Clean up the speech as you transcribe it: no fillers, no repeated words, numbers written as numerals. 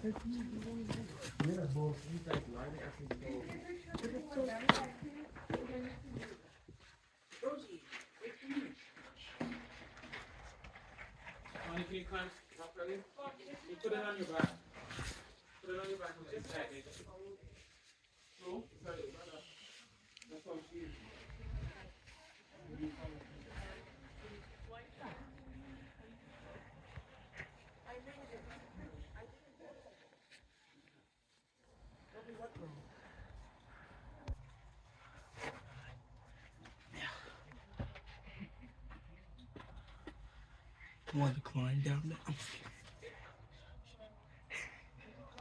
Honey, can you climb up early? You put it on your back. Put it on your back and let it sag. No? Sorry, brother. That's how she is. I want to climb down there.